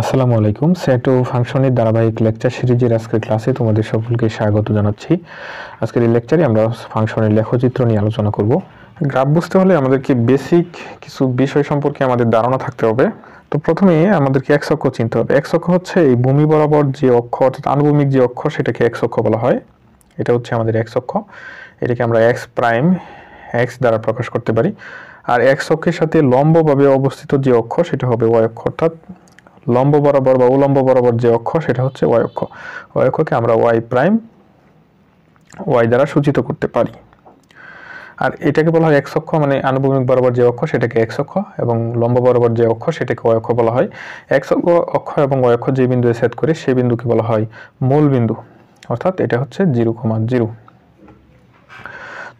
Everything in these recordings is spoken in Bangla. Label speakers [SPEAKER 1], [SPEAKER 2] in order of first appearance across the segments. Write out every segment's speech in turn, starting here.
[SPEAKER 1] আসসালামু আলাইকুম। সেট ও ফাংশনের ধারাবাহিক লেকচার সিরিজের আজকের ক্লাসে তোমাদের সকলকে স্বাগত জানাচ্ছি। আজকের এই লেকচারে আমরা ফাংশনের লেখচিত্র নিয়ে আলোচনা করব। গ্রাফ বুঝতে হলে আমাদেরকে বেসিক কিছু বিষয় সম্পর্কে আমাদের ধারণা থাকতে হবে। তো প্রথমে আমাদেরকে এক্স অক্ষ চিনতে হবে। এক্স অক্ষ হচ্ছে এই ভূমি বরাবর যে অক্ষ অর্থাৎ আনুভূমিক যে অক্ষ সেটাকে এক্স অক্ষ বলা হয়। এটা হচ্ছে আমাদের এক্স অক্ষ। এটাকে আমরা এক্স প্রাইম এক্স দ্বারা প্রকাশ করতে পারি। আর এক্স অক্ষের সাথে লম্বভাবে অবস্থিত যে অক্ষ সেটা হবে ওয়াই অক্ষ, অর্থাৎ লম্ব বরাবর বা উলম্ব বরাবর যে অক্ষ সেটা হচ্ছে ওয়াই অক্ষ। ওয়াই অক্ষকে আমরা ওয়াই প্রাইম ওয়াই দ্বারা সূচিত করতে পারি। আর এটাকে বলা হয় এক্স অক্ষ, মানে আনুভূমিক বরাবর যে অক্ষ সেটাকে এক্স অক্ষ এবং লম্ব বরাবর যে অক্ষ সেটাকে ওয়াই অক্ষ বলা হয়। এক্স অক্ষ এবং ওয়াই অক্ষ যে বিন্দুতে ছেদ করে সেই বিন্দুকে বলা হয় মূল বিন্দু, অর্থাৎ এটা হচ্ছে 0,0।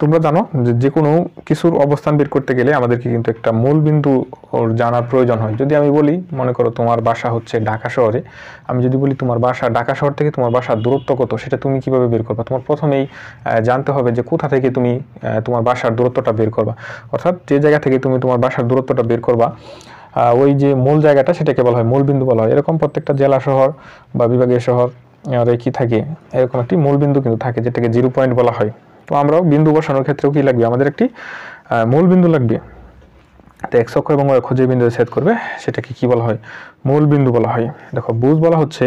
[SPEAKER 1] তোমরা জানো যে কোনো কিছুর অবস্থান বের করতে গেলে আমাদেরকে কিন্তু একটা মূল বিন্দু জানার প্রয়োজন হয়। যদি আমি বলি, মনে করো তোমার বাসা হচ্ছে ঢাকা শহরে, আমি যদি বলি তোমার বাসা ঢাকা শহর থেকে তোমার বাসার দূরত্ব কত, সেটা তুমি কিভাবে বের করবা? তোমার প্রথমেই জানতে হবে যে কোথা থেকে তুমি তোমার বাসার দূরত্বটা বের করবা, অর্থাৎ যে জায়গা থেকে তুমি তোমার বাসার দূরত্বটা বের করবা ওই যে মূল জায়গাটা সেটাকে বলা হয় মূল বিন্দু বলা হয়। এরকম প্রত্যেকটা জেলা শহর বা বিভাগীয় শহর আর কি থাকে, এরকম একটি মূল বিন্দু কিন্তু থাকে যেটাকে 0 পয়েন্ট বলা হয়। তো আমরাও বিন্দু বসানোর ক্ষেত্রেও কি লাগবে, আমাদের একটি মূল বিন্দু লাগবে। তো এক্স অক্ষ এবং ওয়াই অক্ষ যে বিন্দুতে ছেদ করবে সেটাকে কি বলা হয়? মূল বিন্দু বলা হয়। দেখো, বুজ বলা হচ্ছে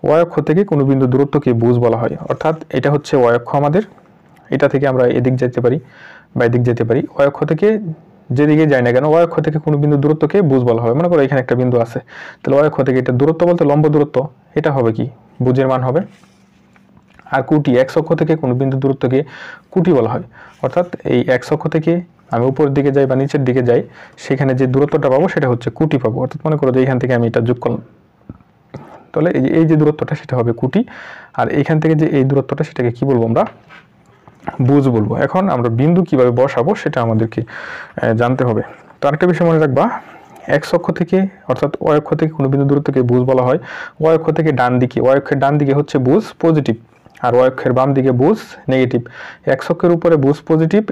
[SPEAKER 1] ওয়াই অক্ষ থেকে কোনো বিন্দু দূরত্বকে বুজ বলা হয়, অর্থাৎ এটা হচ্ছে ওয়াই অক্ষ আমাদের, এটা থেকে আমরা এদিক যেতে পারি বা এদিক যেতে পারি। ওয়াই অক্ষ থেকে যেদিকে যাই না কেন ওয়াই অক্ষ থেকে কোনো বিন্দু দূরত্বকে বুজ বলা হয়। মনে করো এখানে একটা বিন্দু আছে, তাহলে ওয়াই অক্ষ থেকে এটা দূরত্ব বলতে লম্ব দূরত্ব, এটা হবে কি বুজের মান হবে। আর কুটি এক্স অক্ষ থেকে কোনো বিন্দু দূরত্বকে কুটি বলা হয়, অর্থাৎ এই এক্স অক্ষ থেকে আমি উপরের দিকে যাই বা নিচের দিকে যাই সেখানে যে দূরত্বটা পাবো সেটা হচ্ছে কুটি পাবো। অর্থাৎ মনে করো যে এখান থেকে আমি এটা যোগ করলাম, তাহলে এই যে দূরত্বটা সেটা হবে কুটি, আর এইখান থেকে যে এই দূরত্বটা সেটাকে কি বলবো আমরা? বুজ বলবো। এখন আমরা বিন্দু কিভাবে বসাবো সেটা আমাদেরকে জানতে হবে। তো আরেকটা বিষয় মনে রাখবা, এক্স অক্ষ থেকে অর্থাৎ ওয়াই অক্ষ থেকে কোনো বিন্দু দূরত্বকে বুজ বলা হয়। ওয়াই অক্ষ থেকে ডান দিকে, ওয়াই অক্ষের ডান দিকে হচ্ছে বুজ পজিটিভ আর ওয়াই অক্ষের বাম দিকে বুজ নেগেটিভ। এক্স অক্ষের উপরে বুজ পজিটিভ,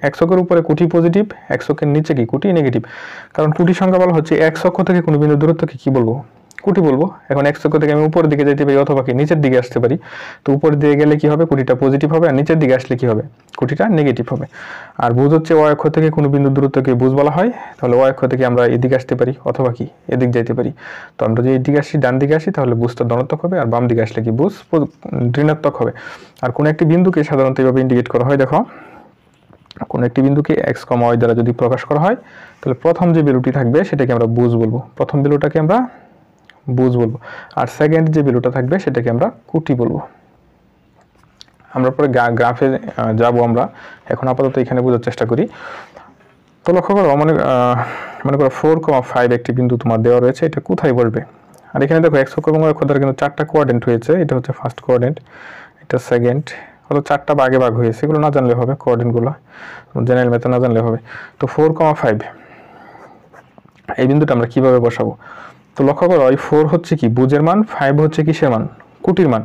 [SPEAKER 1] এক্স অক্ষের উপরে কুটি পজিটিভ, এক্স অক্ষের নিচে কি কুটি নেগেটিভ। কারণ কুটি সংখ্যা বলা হচ্ছে এক্স অক্ষ থেকে কোনো বিন্দু দূরত্বকে কি বলবো? কুটি বলবো। এখন এক্স অক্ষ থেকে আমি উপরের দিকে যেতে পারি অথবা কি নিচের দিকে আসতে পারি। তো উপরের দিকে গেলে কি হবে? কুটিটা পজিটিভ হবে, আর নিচের দিকে আসলে কি হবে? কুটিটা নেগেটিভ হবে। আর বুজ হচ্ছে ওয়াই অক্ষ থেকে কোনো বিন্দু দূরত্বকে বুজ বলা হয়। তাহলে ওয়াই অক্ষ থেকে আমরা এদিকে আসতে পারি অথবা কি এদিক যেতে পারি। তো আমরা যদি এদিকে আসি, ডান দিকে আসি, তাহলে বুজটা ধনাত্মক হবে, আর বাম দিকে আসলে কি বুজ ঋণাত্মক হবে। আর কোনো একটি বিন্দুকে সাধারণত এইভাবে ইন্ডিকেট করা হয়। দেখো, কোনো একটি বিন্দুকে এক্স কমা ওয়াই দ্বারা যদি প্রকাশ করা হয় তাহলে প্রথম যে ভ্যালুটি থাকবে সেটাকে আমরা বুজ বলবো, প্রথম ভ্যালুটাকে আমরা বুজ বলবো, আর সেকেন্ড যে ভ্যালুটা থাকবে সেটাকে আমরা কুটি বলবো। আমরা পরে গ্রাফে যাব। আমরা এখন আপাতত এখানে বোঝার চেষ্টা করি। তো লক্ষ্য করো, মনে করো 4,5 একটি বিন্দু তোমার দেওয়া রয়েছে, এটা কোথায় বসবে? আর এখানে দেখো এক্স অক্ষ এবং ওয়াই অক্ষ দ্বারা কিন্তু 4টা কোঅর্ডিনেট হয়েছে। এটা হচ্ছে ফার্স্ট কোঅর্ডিনেট, এটা সেকেন্ড, হলো 4টা ভাগে ভাগ হয়েছে। এগুলো না জানলে হবে, কোঅর্ডিনেটগুলো জেনারেল মেথড না জানলে হবে। তো 4,5 এই বিন্দুটা আমরা কিভাবে বসাবো? তো লক্ষ্য করো, এই 4 হচ্ছে কি বুজের মান, 5 হচ্ছে কিসের মান? কুটির মান।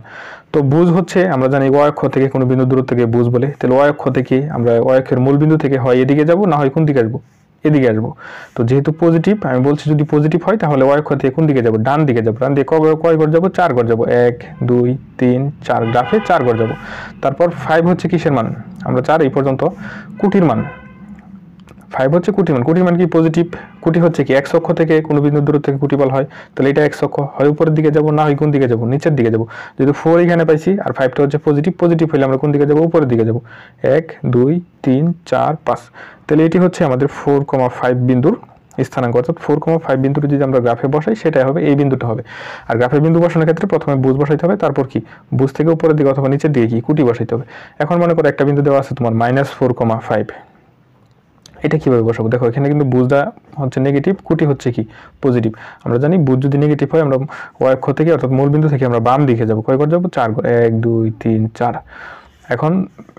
[SPEAKER 1] তো বুজ হচ্ছে আমরা জানি ওয়াই অক্ষ থেকে কোনো বিন্দু দূরত্বকে বুজ বলে। তাহলে ওয়াই অক্ষ থেকে আমরা ওয়াই অক্ষের মূল বিন্দু থেকে হয় এদিকে যাব, না হয় কোন দিকে আসবো? এদিকে আসবো। তো যেহেতু পজিটিভ, আমি বলছি যদি পজিটিভ হয় তাহলে ওয়াই অক্ষ থেকে কোন দিকে যাব? ডান দিকে যাব। ডান দিকে কয় ঘর যাবো? 4 ঘর যাবো। 1 2 3 4, গ্রাফে 4 ঘর যাবো। তারপর 5 হচ্ছে কিসের মান? আমরা 4 এই পর্যন্ত কুটির মান। 5 হচ্ছে কুটি মান। কুটির মান কি? পজিটিভ। কুটি হচ্ছে কি এক্স অক্ষ থেকে কোনো বিন্দু দূরত্ব থেকে কুটি বলা হয়। তাহলে এটা এক্স অক্ষ, হয় উপরের দিকে যাব, না হয় কোন দিকে যাব? নিচের দিকে যাব। যেহেতু 4 এখানে পাইছি আর 5টা হচ্ছে পজিটিভ, পজিটিভ হলে আমরা কোন দিকে যাব? উপরের দিকে যাব। 1 2 3 4 5। তাহলে এটি হচ্ছে আমাদের 4,5 বিন্দুর স্থানাঙ্ক, অর্থাৎ 4,5 বিন্দুটি যদি আমরা গ্রাফে বসাই সেটাই হবে, এই বিন্দুটা হবে। আর গ্রাফের বিন্দু বসানোর ক্ষেত্রে প্রথমে বুজ বসাইতে হবে, তারপর কি বুজ থেকে উপরের দিকে অথবা নিচের দিকে কি কুটি বসাইতে হবে। এখন মনে করো একটা বিন্দু দেওয়া আছে তোমার -4,5, এটা কিভাবে বসাবো? দেখো, এখানে কিন্তু বুজটা হচ্ছে নেগেটিভ, কুটি হচ্ছে কি পজিটিভ। আমরা জানি বুজ যদি নেগেটিভ হয় আমরা ওয়াই অক্ষ থেকে অর্থাৎ মূল বিন্দু থেকে আমরা বাম দিকে যাব। কয় ঘর যাব? 4 ঘর। 1 2 3 4। এখন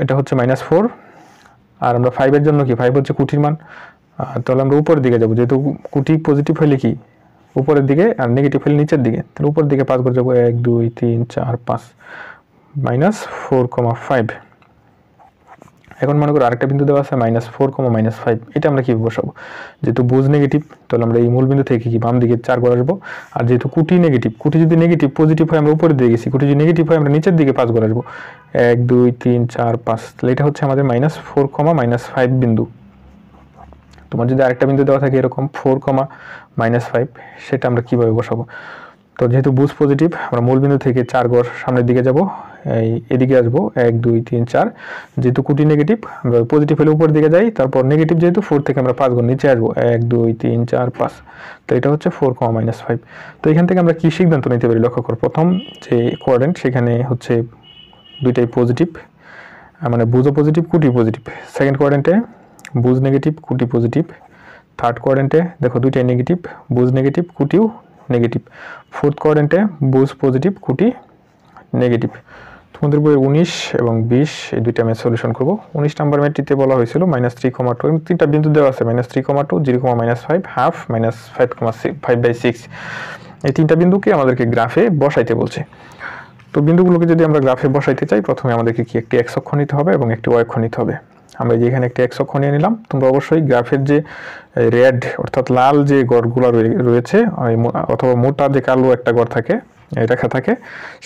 [SPEAKER 1] এটা হচ্ছে -4, আর আমরা 5 এর জন্য কি 5 হচ্ছে কুটির মান, তাহলে আমরা উপরের দিকে যাব। যেহেতু কুটি পজিটিভ হলে কি উপরের দিকে আর নেগেটিভ হলে নিচের দিকে, তাহলে উপরের দিকে 5 ঘর যাব। 1 2 3 4 5 -4,5। এখন মনে করো আরেকটা বিন্দু দেওয়া আছে -4, -5, এটা আমরা কীভাবে বসাবো? যেহেতু বুঝ নেগেটিভ, তাহলে আমরা এই মূল বিন্দু থেকে কি বাম দিকে 4 গড় আসবো। আর যেহেতু কুটি নেগেটিভ, কুটি যদি নেগেটিভ পজিটিভ হয় আমরা উপরে দিয়ে গেছি, কুটি যদি নেগেটিভ হয় আমরা নিচের দিকে 5 গড় আসবো। 1 2 3 4 5, তাহলে এটা হচ্ছে আমাদের -4, -5 বিন্দু। তোমার যদি আরেকটা বিন্দু দেওয়া থাকে এরকম 4, -5, সেটা আমরা কীভাবে বসাবো? তো যেহেতু বুঝ পজিটিভ, আমরা মূল বিন্দু থেকে 4 গড় সামনের দিকে যাব, এদিকে আসবো 1 2 3 4। যেহেতু কুটি নেগেটিভ, আমরা পজিটিভ হলে উপরের দিকে যাই, তারপর নেগেটিভ যেহেতু 4 থেকে আমরা 5 গড় নিচে আসবো 1 2 3 4 5। তো এটা হচ্ছে 4, -5। তো এখান থেকে আমরা কি সিদ্ধান্ত নিতে পারি লক্ষ্য করো। প্রথম যে কোঅর্ডিনেট সেখানে হচ্ছে দুইটাই পজিটিভ, মানে বুঝও পজিটিভ কুটি পজিটিভ। সেকেন্ড কোঅর্ডিনেটে বুঝ নেগেটিভ কুটি পজিটিভ। থার্ড কোঅর্ডিনেটে দেখো দুইটাই নেগেটিভ, বুঝ নেগেটিভ কুটিও নেগেটিভ। ফোর্থ কোঅর্ডিনেটে বুঝ পজিটিভ কুটি নেগেটিভ। তোমাদের বইয়ের 19 এবং 20 এই দুইটা ম্যাথ সলিউশন করব। 19 নাম্বার ম্যাথটিতে বলা হয়েছিল -3,2, তিনটা বিন্দু দেওয়া আছে -3,2, 0, -5, হাফ, -5,6। এই তিনটা বিন্দুকে আমাদেরকে গ্রাফে বসাইতে বলছে। তো বিন্দুগুলোকে যদি আমরা গ্রাফে বসাইতে চাই, প্রথমে আমাদেরকে কি একটি x অক্ষ নিতে হবে এবং একটি y অক্ষ নিতে হবে। আমরা যে এখানে একটি x অক্ষ নিয়ে নিলাম। তোমরা অবশ্যই গ্রাফের যে রেড অর্থাৎ লাল যে গড়গুলো রয়েছে অথবা মোটা যে কালো একটা গড় থাকে, রেখা থাকে,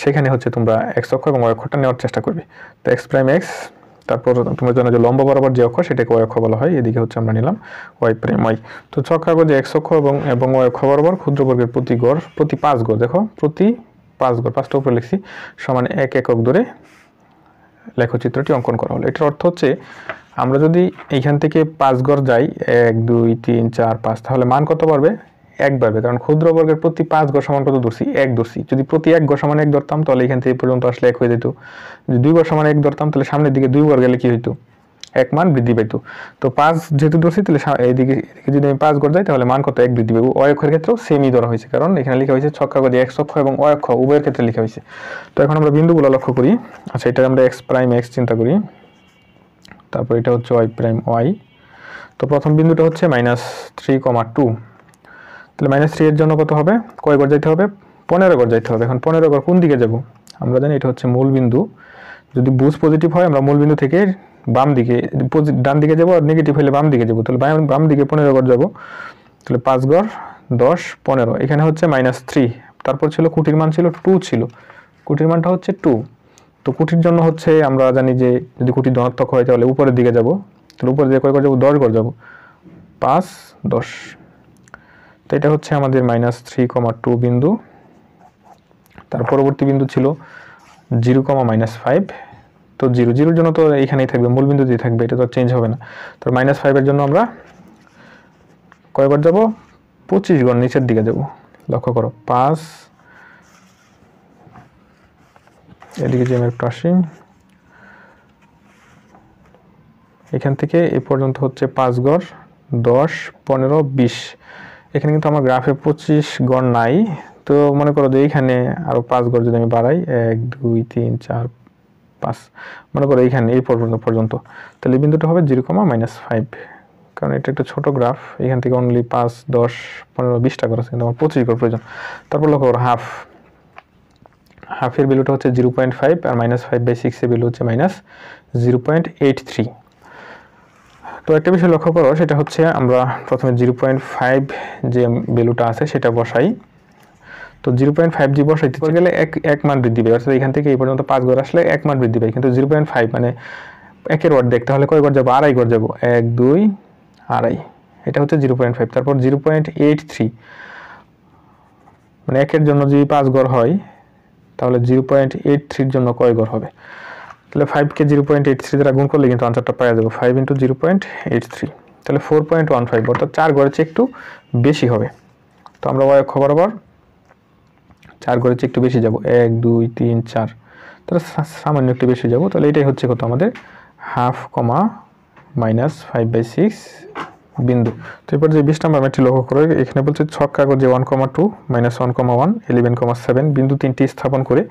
[SPEAKER 1] সেখানে হচ্ছে তোমরা x অক্ষ এবং y অক্ষটা নেওয়ার চেষ্টা করবে। তো x প্রাইম x, তারপর তোমরা জানো যে লম্ব বরাবর যে অক্ষ সেটাকে y অক্ষ বলা হয়, এদিকে হচ্ছে আমরা নিলাম y প্রাইম y। তো ছক কাগজে x অক্ষ এবং y অক্ষ বরাবর ক্ষুদ্রবর্গের প্রতি গড় প্রতি 5 গড়, দেখো প্রতি 5 গড়, 5টা উপরে লিখছি, সমান 1 একক ধরে লেখচিত্রটি অঙ্কন করা হলো। এটার অর্থ হচ্ছে আমরা যদি এইখান থেকে 5 গড় যাই 1 2 3 4 5, তাহলে মান কত বাড়বে? 1 বাড়বে, কারণ ক্ষুদ্র বর্গের প্রতি 5 গড় সমান কত ধরছি? 1 ধরছি। যদি প্রতি 1 গড় সমান 1 ধরতাম তাহলে এখান থেকে পর্যন্ত আসলে 1 হয়ে যেত। যদি 2 গড় সমান 1 ধরতাম তাহলে সামনের দিকে 2 গড় গেলে কি হইতো? 1 মান বৃদ্ধি পাইতো। তো 5 যেহেতু ধরছি তাহলে এইদিকে যদি আমি 5 গড় যাই তাহলে মান কত? 1 বৃদ্ধি পাবে। y অক্ষের ক্ষেত্রেও সেমই ধরা হয়েছে, কারণ এখানে লেখা হয়েছে ছক কাগজে x অক্ষ এবং y অক্ষ উভয়ের ক্ষেত্রে লেখা হয়েছে। তো এখন আমরা বিন্দুগুলো লক্ষ্য করি। আচ্ছা, এটা আমরা x প্রাইম x চিন্তা করি, তারপর এটা হচ্ছে y প্রাইম y। তো প্রথম বিন্দুটা হচ্ছে -3,2, তাহলে -3 এর জন্য কত হবে? কয় গড় যাইতে হবে? 15 গড় যাইতে হবে। এখন 15 গড় কোন দিকে যাব? আমরা জানি এটা হচ্ছে মূল বিন্দু। যদি বুঝ পজিটিভ হয় আমরা মূল বিন্দু থেকে বাম দিকে ডান দিকে যাব, আর নেগেটিভ হলে বাম দিকে যাব। তাহলে বাম দিকে 15 গড় যাব, তাহলে 5 গড় 10 15। এখানে হচ্ছে -3, তারপর ছিল কুটির মান ছিল 2 ছিল, কুটির মানটা হচ্ছে 2। তো কুটির জন্য হচ্ছে আমরা জানি যে যদি কুটির ধনাত্মক হয় তাহলে উপরের দিকে যাব, তাহলে উপরের দিকে কয় গড় যাব? 10 গড় যাব, 5 10। তো এটা হচ্ছে আমাদের -3,2 বিন্দু। তার পরবর্তী বিন্দু ছিল 0, -5। তো 0 0 জন্য তো এইখানেই থাকবে, মূল বিন্দু দিয়ে থাকবে, এটা তো চেঞ্জ হবে না। তো -5 এর জন্য আমরা কয় গড় যাব? 25 গড় নিচের দিকে যাব। লক্ষ্য করো 5, এদিকে যে একটু আসি, এখান থেকে এই পর্যন্ত হচ্ছে 5 গড় 10 15 20। এখানে কিন্তু আমার গ্রাফে 25 গড় নাই। তো মনে করো যে এইখানে আরো 5 গড় যদি আমি বাড়াই 1 2 3 4 5, মনে করো এইখানে এই পর্যন্ত, তাহলে বিন্দুটা হবে 0, -5, কারণ এটা একটা ছোট গ্রাফ। এখান থেকে অনলি 5 10 15 20টা গড় আছে, কিন্তু আমার 25 গড় প্রয়োজন। তারপর লক্ষ্য করো হাফের ভ্যালুটা হচ্ছে 0.5, আর -5/6 এর ভ্যালু হচ্ছে -0.83। তো একটা বিষয় লক্ষ্য করো, সেটা হচ্ছে আমরা প্রথমে 0.5 যে ভ্যালুটা আছে সেটা বসাই। তো 0.5 জি বসাইতে গেলে এক মান বৃদ্ধি পায়, অর্থাৎ এখান থেকে এই পর্যন্ত 5 গড় আসলে 1 মান বৃদ্ধি পায়। কিন্তু 0.5 মানে 1-এর অর্ধেক, তাহলে কয় গড় যাবো? 2.5 গড় যাবো, 1 2 2.5। এটা হচ্ছে 0.5। তারপর 0.83 মানে 1-এর জন্য যদি 5 গড় হয় তাহলে 0.83 এর জন্য কয় গড় হবে? তাহলে 5কে 0.83 দ্বারা গুণ করলে কিন্তু আনসারটা পাওয়া যাবে, 5 × 0.83, তাহলে 4.15, অর্থাৎ 4 গড়ের চেয়ে একটু বেশি হবে। তো আমরা y অক্ষ বরাবর 4 গড়ের চেয়ে একটু বেশি যাব, 1 2 3 4, তাহলে সামান্য একটু বেশি যাব। তাহলে এটাই হচ্ছে কত আমাদের হাফ, -5/6 বিন্দু। তো এরপর যে 20 নম্বর ম্যাথটি লক্ষ্য করে, এখানে বলছে ছক কাগজে 1,2 -1,1 11,7 বিন্দু 3টি স্থাপন করে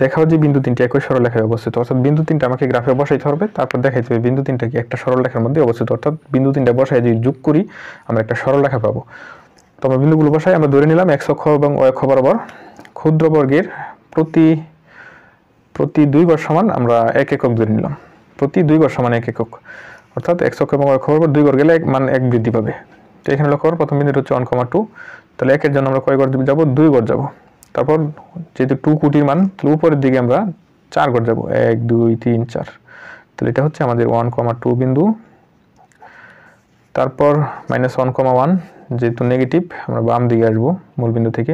[SPEAKER 1] দেখাও যে বিন্দু 3টি একই সরলরেখায় অবস্থিত। অর্থাৎ বিন্দু 3টা আমাকে গ্রাফে বসাইতে হবে, তারপর দেখাইতে হবে বিন্দু 3টা কি একটা সরলরেখার মধ্যে অবস্থিত। অর্থাৎ বিন্দু 3টা বসায় যদি যোগ করি আমরা একটা সরলরেখা পাবো। তো আমরা বিন্দুগুলো বসাই, আমরা ধরে নিলাম x অক্ষ এবং y অক্ষ বরাবর ক্ষুদ্র বর্গের প্রতি 2 গড় সমান আমরা 1 একক ধরে নিলাম। প্রতি 2 ঘর সমান 1 একক, অর্থাৎ x অক্ষ এবং y অক্ষ বরাবর 2 ঘর গেলে মান 1 বৃদ্ধি পাবে। তো এখানে লক্ষ্য করো প্রথম বিন্দুটা হচ্ছে 1,2, তাহলে 1 এর জন্য আমরা কয় ঘর যাব? 2 ঘর যাব। তারপর যেহেতু 2 কোটির মান, তাহলে উপরের দিকে আমরা 4 ঘর যাব, 1 2 3 4, তাহলে এটা হচ্ছে আমাদের 1,2 বিন্দু। তারপর -1,1 যেহেতু নেগেটিভ, আমরা বাম দিকে আসবো মূল বিন্দু থেকে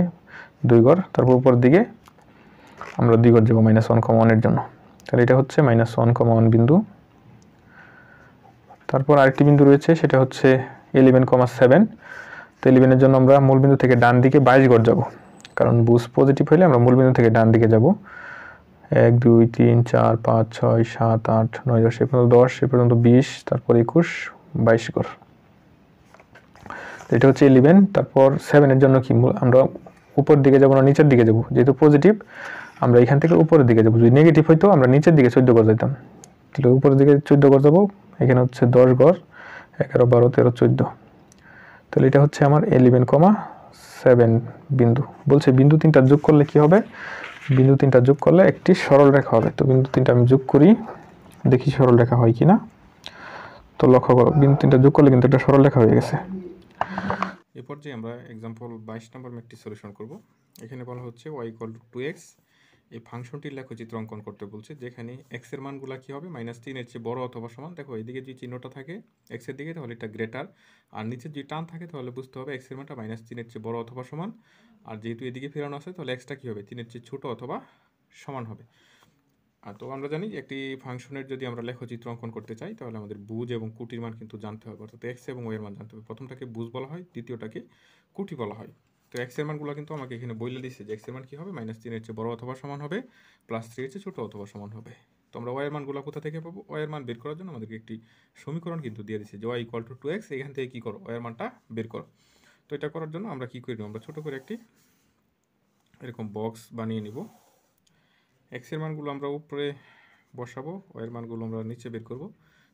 [SPEAKER 1] 2 ঘর, তারপর উপরের দিকে আমরা 2 ঘর যাব -1,1 এর জন্য, তাহলে এটা হচ্ছে -1,1 বিন্দু। তারপর আরেকটি বিন্দু রয়েছে, সেটা হচ্ছে 11,7, তো 11 এর জন্য আমরা মূল বিন্দু থেকে ডান দিকে 22 ঘর যাব, কারণ বুঝ পজিটিভ হলে আমরা মূল বিন্দু থেকে ডান দিকে যাব। 1 2 3 4 5 6 7 8 9 10, এ পর্যন্ত 10, এ পর্যন্ত 20, তারপর 21 22 ঘর, এটা হচ্ছে 11। তারপর 7 এর জন্য কি আমরা উপর দিকে যাব না নিচের দিকে যাব? যেহেতু পজিটিভ আমরা এখান থেকে উপরের দিকে যাব, যদি নেগেটিভ হইতো আমরা নিচের দিকে 14 ঘর যেতাম, তাহলে উপরের দিকে 14 ঘর যাব। এখানে হচ্ছে 10 ঘর, 11 12 13 14, তাহলে এটা হচ্ছে আমার 11,7 বিন্দু। বলছে বিন্দু তিনটা যোগ করলে কি হবে? বিন্দু তিনটা যোগ করলে একটি সরল রেখা হবে। তো বিন্দু তিনটা আমি যোগ করি, দেখি সরল রেখা হয় কিনা। তো লক্ষ্য করো বিন্দু তিনটা যোগ করলে কিন্তু একটা সরল রেখা হয়ে গেছে।
[SPEAKER 2] এরপর যে আমরা एग्जांपल 22 নম্বর ম্যাথটি সলিউশন করব। এখানে বলা হচ্ছে y = 2x, এই ফাংশনটির লেখচিত্র অঙ্কন করতে বলছে, যেখানে x এর মানগুলো কি হবে? -3 এর চেয়ে বড় অথবা সমান। দেখো এইদিকে যে চিহ্নটা থাকে x এর দিকে, তাহলে এটা গ্রেটার, আর নিচে যে টান থাকে তাহলে বুঝতে হবে x এর মানটা -3 এর চেয়ে বড় অথবা সমান, আর যেহেতু এদিকে ফেরানো আছে তাহলে x টা কি হবে? 3 এর চেয়ে ছোট অথবা সমান হবে। আর তো আমরা জানি একটি ফাংশনের যদি আমরা লেখচিত্র অঙ্কন করতে চাই তাহলে আমাদের বুঝ এবং কুটির মান কিন্তু জানতে হবে, অর্থাৎ এক্স এবং ওয়ের মান জানতে হবে। প্রথমটাকে বুঝ বলা হয়, দ্বিতীয়টাকে কুটি বলা হয়। তো এক্স এর মানগুলো কিন্তু আমাকে এখানে বলে দিচ্ছে যে এক্স এর মান কি হবে? -3 এর চেয়ে বড় অথবা সমান হবে, +3 এর চেয়ে ছোট অথবা সমান হবে। তো আমরা ওয়ের মানগুলো কোথা থেকে পাবো? ওয়ের মান বের করার জন্য আমাদেরকে একটি সমীকরণ কিন্তু দিয়ে দিচ্ছে যে y = 2x, এখান থেকে কি করো? ওয়ের মানটা বের করো। তো এটা করার জন্য আমরা কি করি? আমরা ছোট করে একটি এরকম বক্স বানিয়ে নিব। এক্স এর মানগুলো আমরা উপরে বসাবো, ওয়ের মানগুলো আমরা নিচে বের করব।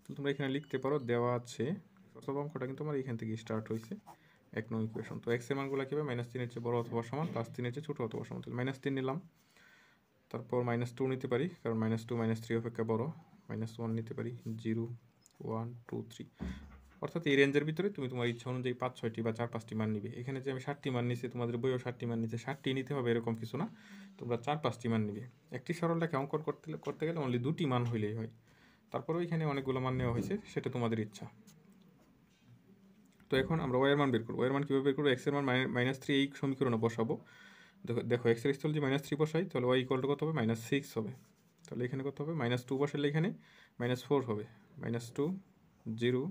[SPEAKER 2] তো তোমরা এখানে লিখতে পারো, দেওয়া আছে প্রথম অঙ্কটা কিন্তু আমার এখান থেকে স্টার্ট হয়েছে, 1 নং ইকুয়েশন। তো এক্স এর মানগুলো কি হবে? -3 এর চেয়ে বড় অথবা সমান, +3 এর চেয়ে ছোট অথবা সমান। তাহলে -3 নিলাম, তারপর -2 নিতে পারি, কারণ -2 -3 অপেক্ষা বড়। -1 নিতে পারি, 0 1 2 3, অর্থাৎ এই রেঞ্জের ভিতরে তুমি তোমার ইচ্ছা অনুযায়ী 5-6টি বা 4-5টি মান নিবে। এখানে যে আমি 60টি মান নিছি, তোমাদের বইও 60টি মান নিচ্ছে, 60টি নিতে হবে এরকম কিছু না, তোমরা 4-5টি মান নিবে। একটি সরল রেখা অঙ্কন করতে গেলে অনলি 2টি মান হইলেই হয়, তারপরেও এখানে অনেকগুলো মান নেওয়া হয়েছে, সেটা তোমাদের ইচ্ছা। তো এখন আমরা ওয়ের মান বের করবো। ওয়ের মান কীভাবে বের করবো? এক্স এর মান -3 এই সমীকরণে বসাবো। দেখো এক্স এর স্থলে যে -3 বসাই, তাহলে ওয়াই ইকুয়াল টু কত হবে? -6 হবে। তাহলে এখানে কত হবে? -2 বসালে এখানে -4 হবে। -2 0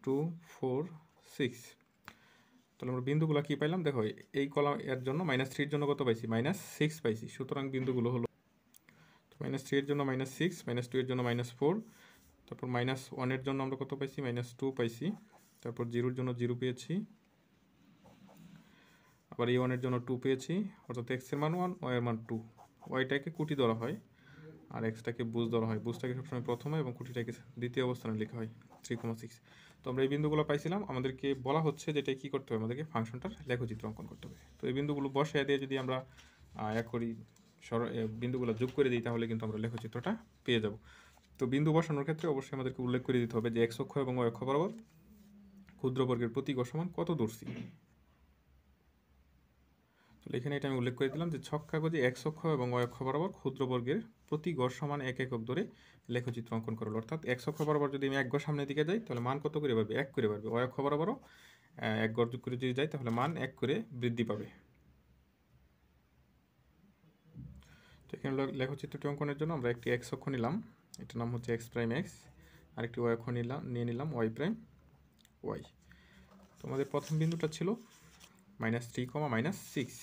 [SPEAKER 2] 2 4 6, তাহলে আমরা বিন্দুগুলো কি পাইলাম? দেখো এই কলাম এর জন্য -3 এর জন্য কত পাইছি? -6 পাইছি। সুতরাং বিন্দুগুলো হলো -3 এর জন্য -6, -2 এর জন্য -4, তারপর -1 এর জন্য আমরা কত পাইছি? -2 পাইছি, তারপর 0 এর জন্য 0 পেয়েছি, আবার এই 1 এর জন্য 2 পেয়েছি, অর্থাৎ x এর মান 1, y এর মান 2। ওয়াইটাকে কুটি ধরা হয় আর এক্সটাকে বুঝ ধরা হয়। বুঝটাকে সবসময় প্রথমে এবং কুটিটাকে দ্বিতীয় অবস্থানে লেখা হয়, 3,6। তো আমরা এই বিন্দুগুলো পাইছিলাম, আমাদেরকে বলা হচ্ছে যেটা কি করতে হবে? আমাদেরকে ফাংশনটার লেখচিত্র অঙ্কন করতে হবে। তো এই বিন্দুগুলো বসায় দিয়ে যদি আমরা করি, বিন্দুগুলো যোগ করে দিই, তাহলে কিন্তু আমরা লেখচিত্রটা পেয়ে যাব। তো বিন্দু বসানোর ক্ষেত্রে অবশ্যই আমাদেরকে উল্লেখ করে দিতে হবে যে x অক্ষ এবং y অক্ষ বরাবর ক্ষুদ্রবর্গের প্রতি গড় সমান কত দূরছি। তাহলে এখানে এটা আমি উল্লেখ করে দিলাম যে ছক কাগজে x অক্ষ এবং y অক্ষ বরাবর ক্ষুদ্রবর্গের প্রতি গড় সমান 1 একক ধরে লেখচিত্র অঙ্কন করল। অর্থাৎ x অক্ষ বরাবর যদি আমি 1 গড় সামনের দিকে যাই তাহলে মান কত করে বাড়বে? 1 করে বাড়বে। y অক্ষ বরাবরও 1 গড় যোগ করে যদি যাই তাহলে মান 1 করে বৃদ্ধি পাবে। তো এখানে লেখচিত্রটি অঙ্কনের জন্য আমরা একটি x অক্ষ নিলাম, এটার নাম হচ্ছে x প্রাইম x, আর একটি y অক্ষ নিলাম y প্রাইম y। তো আমাদের প্রথম বিন্দুটা ছিল -3, -6।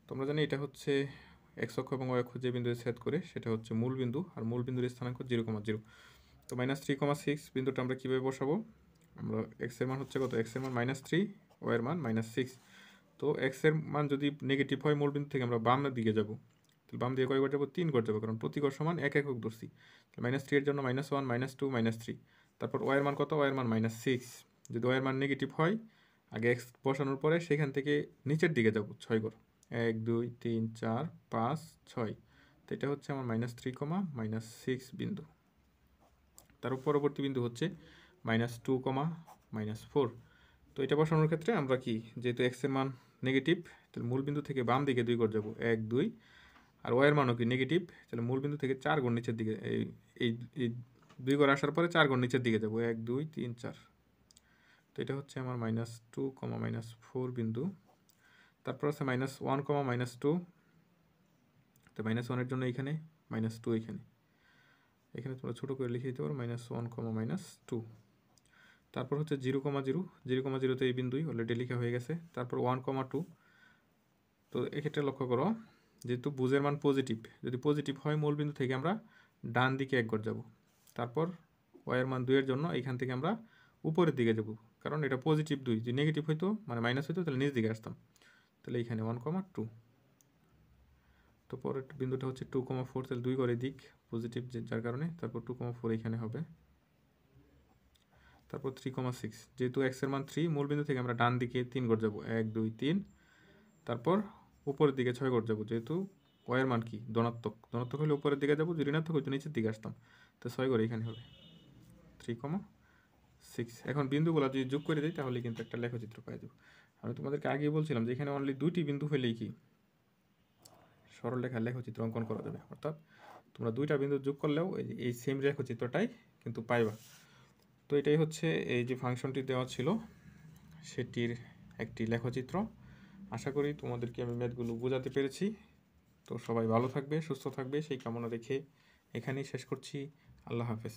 [SPEAKER 2] তোমরা জানি এটা হচ্ছে x অক্ষ এবং y অক্ষ যে বিন্দুতে ছেদ করে সেটা হচ্ছে মূল বিন্দু, আর মূল বিন্দুর স্থানাঙ্ক 0,0। তো -3,6 বিন্দুটা আমরা কীভাবে বসাবো? আমরা x এর মান হচ্ছে কত? x এর মান -3, y এর মান -6। তো x এর মান যদি নেগেটিভ হয় মূল বিন্দু থেকে আমরা বাম দিকে যাব, তাহলে বাম দিকে কয় ঘর যাবো? 3 ঘর যাবো, কারণ প্রতি ঘর সমান 1 একক ধরছি। -3 এর জন্য -1 -2 -3, তারপর y এর মান কত? y এর মান -6। যদি y এর মান নেগেটিভ হয়, আগে x বসানোর পরে সেখান থেকে নিচের দিকে যাব 6 ঘর, 1 2 3 4 5 6। তো এটা হচ্ছে আমার -3, -6 বিন্দু। তার পরবর্তী বিন্দু হচ্ছে -2, -4। তো এটা বসানোর ক্ষেত্রে আমরা কি, যেহেতু এক্স এর মান নেগেটিভ, তাহলে মূল বিন্দু থেকে বাম দিকে 2 ঘর যাবো, 1 2, আর ওয়াই এর মানও কি নেগেটিভ, তাহলে মূল বিন্দু থেকে 4 ঘর নিচের দিকে, এই 2 ঘর আসার পরে 4 ঘর নিচের দিকে যাবো, 1 2 3 4। তো এটা হচ্ছে আমার -2, -4 বিন্দু। তারপর আছে -1, -2। তো -1 এর জন্য এইখানে, -2 এখানে, এখানে তোমরা ছোটো করে লিখে দিতে পারো -1, -2। তারপর হচ্ছে 0, 0, 0, 0 তো এই বিন্দুই অলরেডি লেখা হয়ে গেছে। তারপর 1, 2। তো এক্ষেত্রে লক্ষ্য করো, যেহেতু বুঝের মান পজিটিভ, যদি পজিটিভ হয় মূল বিন্দু থেকে আমরা ডান দিকে 1 ঘর যাব। তারপর ওয়াই এর মান 2 এর জন্য এইখান থেকে আমরা উপরের দিকে যাব, কারণ এটা পজিটিভ 2, যদি নেগেটিভ হইতো মানে মাইনাস হইতো তাহলে নিচ দিকে আসতাম। তাহলে এইখানে 1, 2। তো পরের বিন্দুটা হচ্ছে 2, 4, তাহলে 2 ঘরের দিক পজিটিভ, যার কারণে তারপর 2, 4 এখানে হবে। তারপর 3, 6, যেহেতু এক্স এর মান 3, মূল বিন্দু থেকে আমরা ডান দিকে 3 ঘর যাব, 1 2 3। তারপর উপরের দিকে 6 ঘর যাব, যেহেতু ওয়াই এর মান কি ধনাত্মক, ধনাত্মক হলে উপরের দিকে যাব, যদি ঋণাত্মক হইতো নিচের দিকে আসতাম। তো 6 ঘর এখানে হবে, 3, 6। এখন বিন্দুগুলো যদি যোগ করে দিই তাহলে কিন্তু একটা লেখচিত্র পাই যাব। আমি তোমাদেরকে আগেই বলছিলাম যে এখানে অনলি 2টি বিন্দু হলেই কি সরল রেখার লেখচিত্র অঙ্কন করা যাবে, অর্থাৎ তোমরা 2টা বিন্দু যোগ করলেও এই সেম লেখচিত্রটাই কিন্তু পাইবা। তো এটাই হচ্ছে এই যে ফাংশনটি দেওয়া ছিল সেটির একটি লেখচিত্র। আশা করি তোমাদেরকে আমি ম্যাথগুলো বোঝাতে পেরেছি। তো সবাই ভালো থাকবে, সুস্থ থাকবে সেই কামনা রেখে এখানেই শেষ করছি। আল্লাহ হাফেজ।